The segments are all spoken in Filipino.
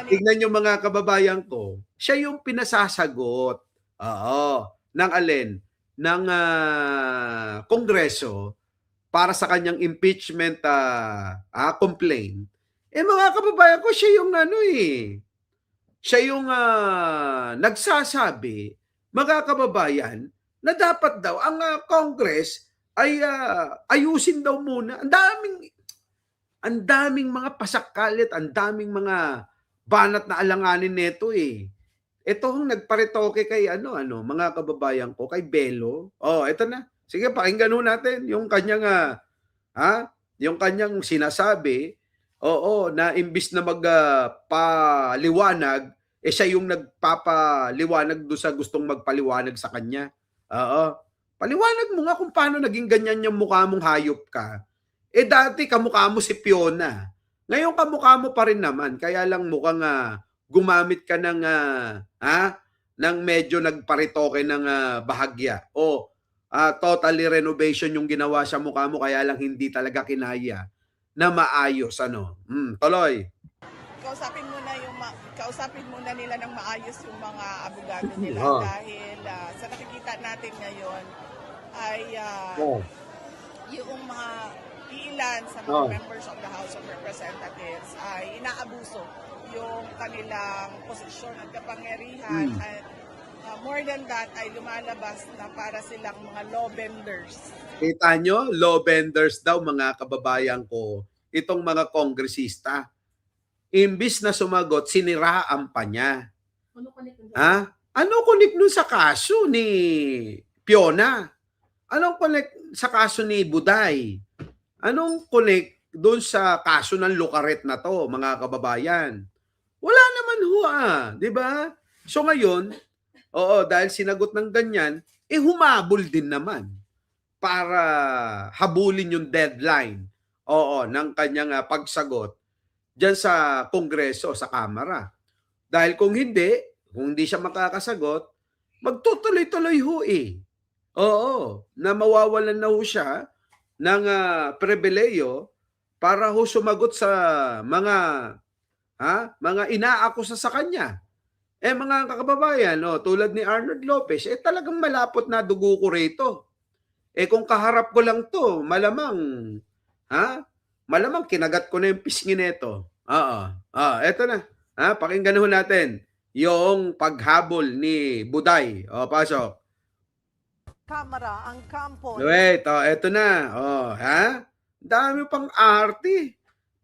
tignan niyo mga kababayan ko, siya yung pinasasagot, oo, ng alin, ng, Kongreso para sa kanyang impeachment, complaint. Eh, mga kababayan ko siya yung ano, siya yung, nagsasabi, mga kababayan, na dapat daw ang, Congress ay, ayusin daw muna. Ang daming mga pasakkalit, ang daming mga banat na alanganin nito, eh. Ito ang nagparetoke kay ano, mga kababayan ko, kay Bello. Oh, ito na. Sige, pakinggan ho natin yung kanyang, yung kanyang sinasabi, oo, na imbis na paliwanag, eh siya yung nagpapaliwanag doon sa gustong magpaliwanag sa kanya. Oo. Paliwanag mo nga kung paano naging ganyan yung mukha mong hayop ka. Eh dati kamukha mo si Fiona. Ngayon kamukha mo pa rin naman, kaya lang mukhang gumamit ka ng ng medyo nagparitoke ng bahagya. O totally renovation yung ginawa sa mukha mo, kaya lang hindi talaga kinaya na maayos ano. Tuloy. Kausapin muna nila ng maayos yung mga abogado nila dahil sa nakikita natin ngayon ay yung mga ilan sa mga members of the House of Representatives ay inaabuso yung kanilang posisyon at kapangyarihan at more than that ay lumalabas na para silang mga law benders. Kita nyo, law benders daw mga kababayan ko, itong mga kongresista. Imbis na sumagot, siniraan pa niya. Ano connect nun sa kaso ni Fiona? Anong connect sa kaso ni Buday? Anong connect doon sa kaso ng Lucaret na to, mga kababayan? Wala naman ho, di ba? So ngayon, dahil sinagot ng ganyan, humabol din naman para habulin yung deadline, ng kanyang pagsagot diyan sa Kongreso, sa Kamara. Dahil kung hindi siya makakasagot, magtutuloy-tuloy ho na mawawalan na ho siya ng pribileyo para ho sumagot sa mga inaakusa sa kanya. Mga kababayan, tulad ni Arnold Lopez, talagang malapot na dugo ko rito. Kung kaharap ko lang to, malamang kinagat ko na yung pisngi nito. Eto na. Pakinggan ho natin yung paghabol ni Buday. Pasok. Kamara ang kampo. Wait, eto na. Dami pang arte.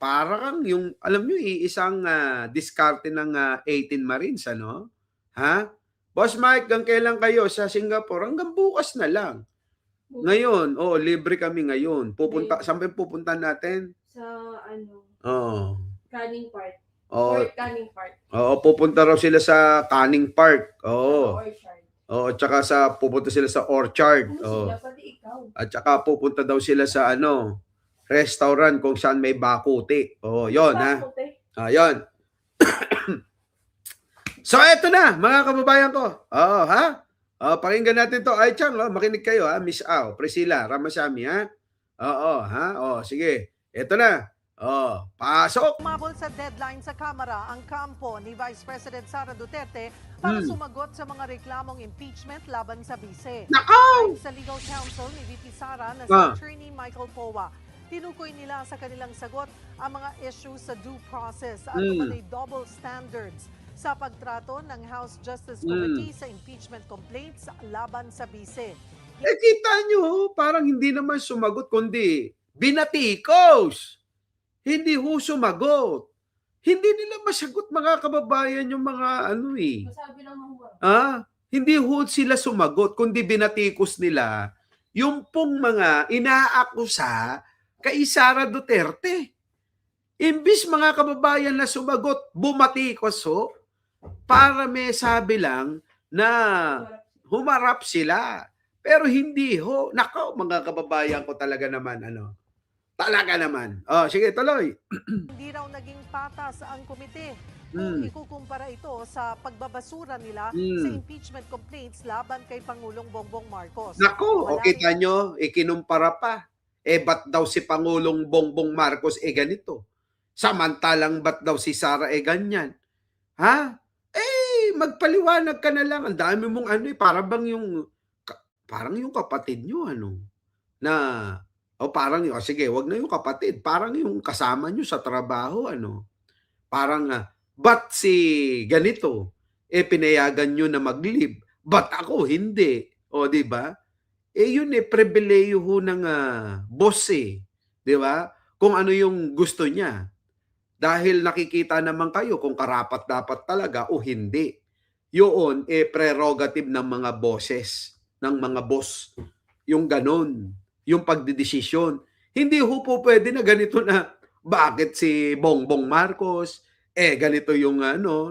Para kang yung, alam nyo, isang diskarte ng 18 Marines, ano? Boss Mike, hanggang kailan kayo sa Singapore? Hanggang bukas na lang. Ngayon, libre kami ngayon. Saan pupunta natin? Sa Canning Park. Fort Canning Park. Pupunta raw sila sa Canning Park. Orchard. Tsaka pupunta sila sa Orchard. Sila, pati ikaw. At tsaka pupunta daw sila sa restaurant kung saan may bakuti. Yon yon. So eto na, mga kababayan ko. Pakinggan natin to. Ay, Chang, makinig kayo, Miss Au, Priscilla, Ramasamy, sige. Eto na. Pasok. Umabol sa deadline sa Kamara ang kampo ni Vice President Sara Duterte para sumagot sa mga reklamong impeachment laban sa bise. Nako! Sa legal counsel ni VP Sara na si Attorney Michael Powa, tinukoy nila sa kanilang sagot ang mga issues sa due process at may double standards sa pagtrato ng House Justice Committee sa impeachment complaints laban sa bise. Kita nyo, parang hindi naman sumagot, kundi binatikos. Hindi ho sumagot. Hindi nila masagot, mga kababayan, yung mga Masabi lang mo. Hindi ho sila sumagot, kundi binatikos nila yung pong mga inaakusa kay Sara Duterte. Imbis, mga kababayan, na sumagot, bumatikos ho, para may sabi lang na humarap sila. Pero hindi ho. Nako, mga kababayan ko, talaga naman, talaga naman. Sige, tuloy. Hindi raw naging patas ang komite kung ikukumpara ito sa pagbabasura nila sa impeachment complaints laban kay Pangulong Bongbong Marcos. Nako, kita nyo, ikinumpara pa. Ba't daw si Pangulong Bongbong Marcos ganito? Samantalang ba't daw si Sara ganyan? Ha? Magpaliwanag ka na lang. Ang dami mong ano para bang parang yung kapatid nyo na parang sige, wag na yung kapatid, parang yung kasama nyo sa trabaho parang ba't si ganito pinayagan nyo na mag-leave, ba't ako hindi? O di ba? Yun pribileyo ho ng boss di ba? Kung ano yung gusto niya. Dahil nakikita naman kayo kung karapat-dapat talaga o hindi. Yun, prerogative ng mga bosses, ng mga boss. Yung ganon, yung pagdidesisyon. Hindi ho po pwede na ganito na, bakit si Bongbong Marcos, ganito yung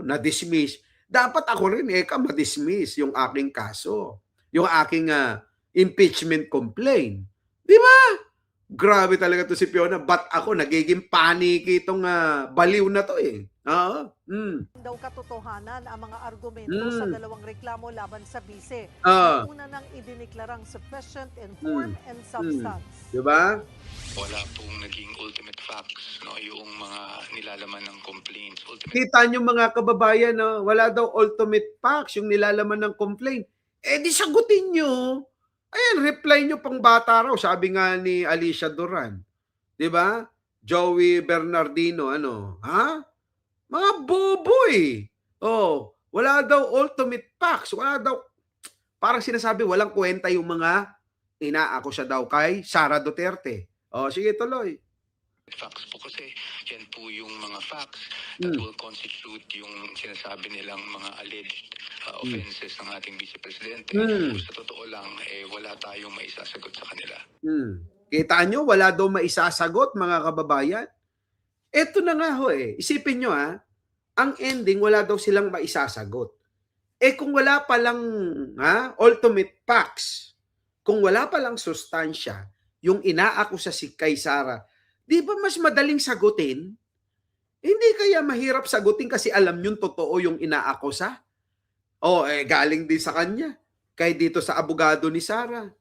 na-dismiss. Dapat ako rin, ma-dismiss yung aking kaso. Yung aking impeachment complaint. Di ba? Grabe talaga to si Fiona. Ba't ako nagiging paniki itong baliw na to Oo. Daw katotohanan ang mga argumento sa dalawang reklamo laban sa bise. Una nang idiniklarang sufficient in form and substance. Diba? Wala pong naging ultimate facts, yung mga nilalaman ng complaints. Kita nyo mga kababayan, wala daw ultimate facts yung nilalaman ng complaint. Di sagutin nyo. Ayan, reply nyo pang bata raw, sabi nga ni Alicia Duran. 'Di ba? Joey Bernardino, ha? Mga boboy. Wala daw ultimate facts. Wala daw, parang sinasabi, walang kwenta yung mga inaakusa daw kay Sara Duterte. Sige, tuloy. Facts po kasi yan po yung mga facts that will constitute yung sinasabi nilang mga alleged offenses ng ating Vice Presidente. Sa totoo lang, wala tayong maisasagot sa kanila. Kita nyo, wala daw maisasagot mga kababayan. Eto na nga ho Isipin nyo ang ending, wala daw silang maisasagot. Kung wala palang ultimate facts, kung wala palang sustansya, yung inaakusa si kay Sara, di ba mas madaling sagutin? Hindi kaya mahirap sagutin kasi alam yung totoo yung inaakusa? Galing din sa kanya. Kay dito sa abogado ni Sara,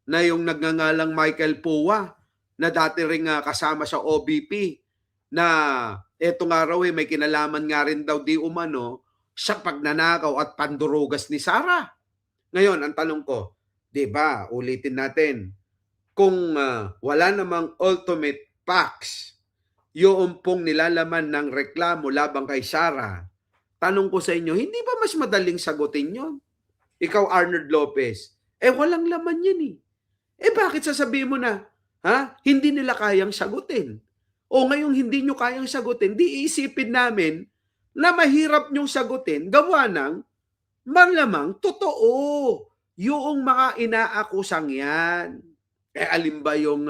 na yung nagngangalang Michael Pua, na dati ring kasama sa OBP, na eto nga raw may kinalaman nga rin daw di umano sa pagnanakaw at pandurugas ni Sara. Ngayon, ang tanong ko, di ba, ulitin natin, kung wala namang ultimate facts, yung pong nilalaman ng reklamo labang kay Sara, tanong ko sa inyo, hindi ba mas madaling sagutin yon? Ikaw, Arnold Lopez, walang laman yan bakit sasabihin mo na, hindi nila kayang sagutin? O ngayong hindi nyo kayang sagutin, di iisipin namin na mahirap nyong sagutin, gawa ng malamang totoo yung mga inaakusang yan. Alin ba yung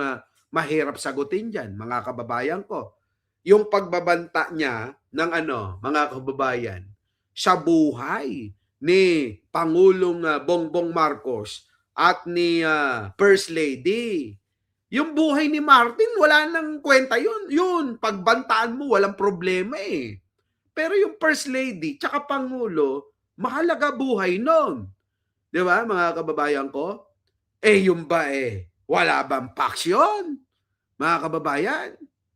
mahirap sagutin dyan, mga kababayan ko? Yung pagbabanta niya ng mga kababayan, sa buhay ni Pangulong Bongbong Marcos at ni First Lady. Yung buhay ni Martin, wala nang kwenta yun. Yun, pagbantaan mo, walang problema Pero yung First Lady, tsaka Pangulo, mahalaga buhay nun. Di ba, mga kababayan ko? Yung ba wala bang facts yun? Mga kababayan?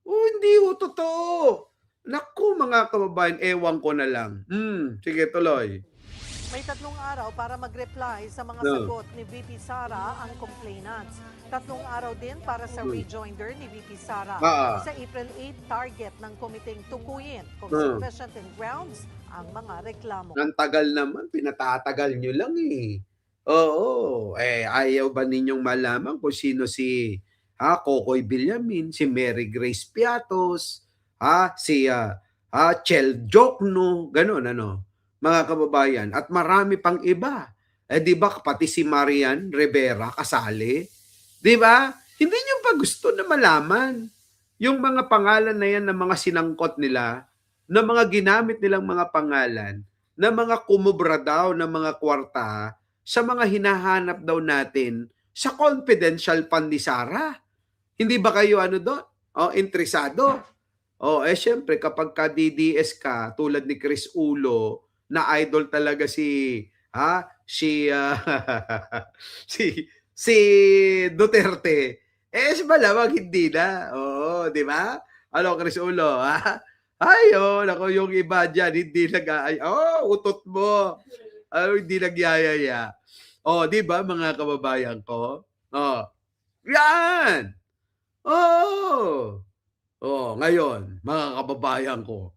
Hindi totoo. Naku, mga kababayan, ewan ko na lang. Sige, tuloy. May 3 araw para mag-reply sa mga sagot ni VP Sara ang complainants. 3 araw din para sa rejoinder ni VP Sara. Sa April 8, target ng komiteng tukuyin kung sufficient in grounds ang mga reklamo. Ang tagal naman, pinatatagal nyo lang Oo. Ayaw ba ninyong malaman kung sino si Kokoy Villamin, si Mary Grace Piatos, si Chel Jokno, ganun mga kababayan. At marami pang iba. Di ba pati si Marian Rivera kasali? Di ba? Hindi nyo ba gusto na malaman yung mga pangalan na yan na mga sinangkot nila, na mga ginamit nilang mga pangalan, na mga kumubra daw ng mga kwarta sa mga hinahanap daw natin sa confidential fund ni Sara. Hindi ba kayo doon? Interesado? Syempre kapag ka DDS ka, tulad ni Chris Ulo, na idol talaga si si Duterte, malamang hindi na. Oo, di ba? Chris Ulo, Ay, nako, yung iba dyan, hindi utot mo. Hindi nagyayaya. Di ba, mga kababayan ko? Yan! Ngayon, mga kababayan ko,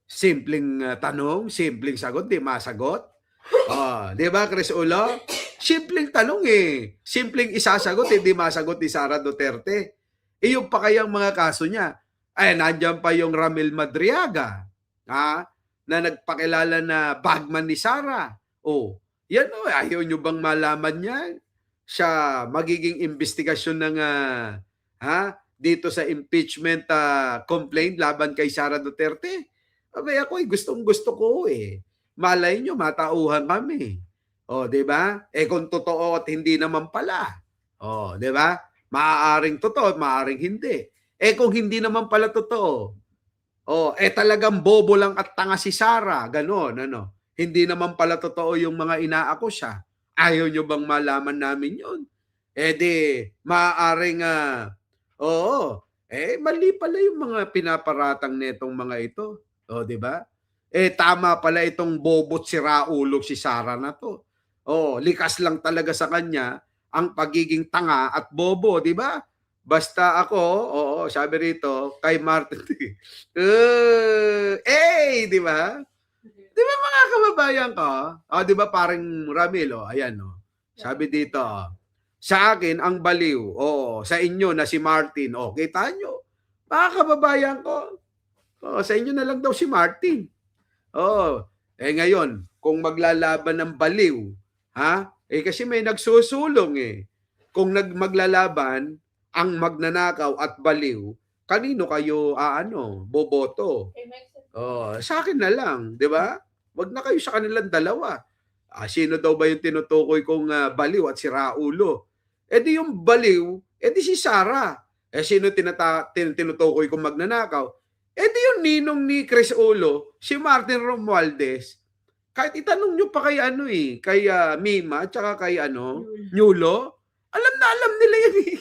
simpleng tanong, simpleng sagot, di masagot. Di ba, Chris Ulo? Simpleng tanong eh. Simpleng isasagot, hindi masagot ni Sara Duterte. Yung pa kayang mga kaso niya. Nandiyan pa yung Ramil Madriaga, na nagpakilala na bagman ni Sara. Yan ayaw nyo bang malaman yan? Sa magiging investigasyon ng dito sa impeachment complaint laban kay Sara Duterte. Ako gustong-gusto ko eh. Malay nyo, matauhan kami. Di ba? Kung totoo at hindi naman pala. Di ba? Maaaring totoo at maaaring hindi. Kung hindi naman pala totoo, talagang bobo lang at tanga si Sara, ganon, Hindi naman pala totoo yung mga inaakusa. Ayaw nyo bang malaman namin yun? Maaaring, mali pala yung mga pinaparatang netong mga ito. Di ba? Tama pala itong bobot si Raulo si Sara na to. Likas lang talaga sa kanya ang pagiging tanga at bobo, di ba? Basta ako, sabi rito, kay Martin, di ba? Di ba mga kababayan ko? Di ba parang Ramil, ayan, sabi dito, sa akin, ang baliw, sa inyo na si Martin, kita nyo, mga kababayan ko, sa inyo na lang daw si Martin. Ngayon, kung maglalaban ng baliw, kasi may nagsusulong eh. Kung maglalaban, ang magnanakaw at baliw, kanino kayo boboto? Sa akin na lang, di ba? Wag na kayo sa kanilang dalawa. Sino daw ba yung tinutukoy kong baliw at si Raulo? Di yung baliw, di si Sara. Sino tinutukoy kong magnanakaw? Di yung ninong ni Chris Ulo, si Martin Romualdez. Kahit itanong nyo pa kay kay Mima, tsaka kay Nyulo, alam na alam nila yan eh.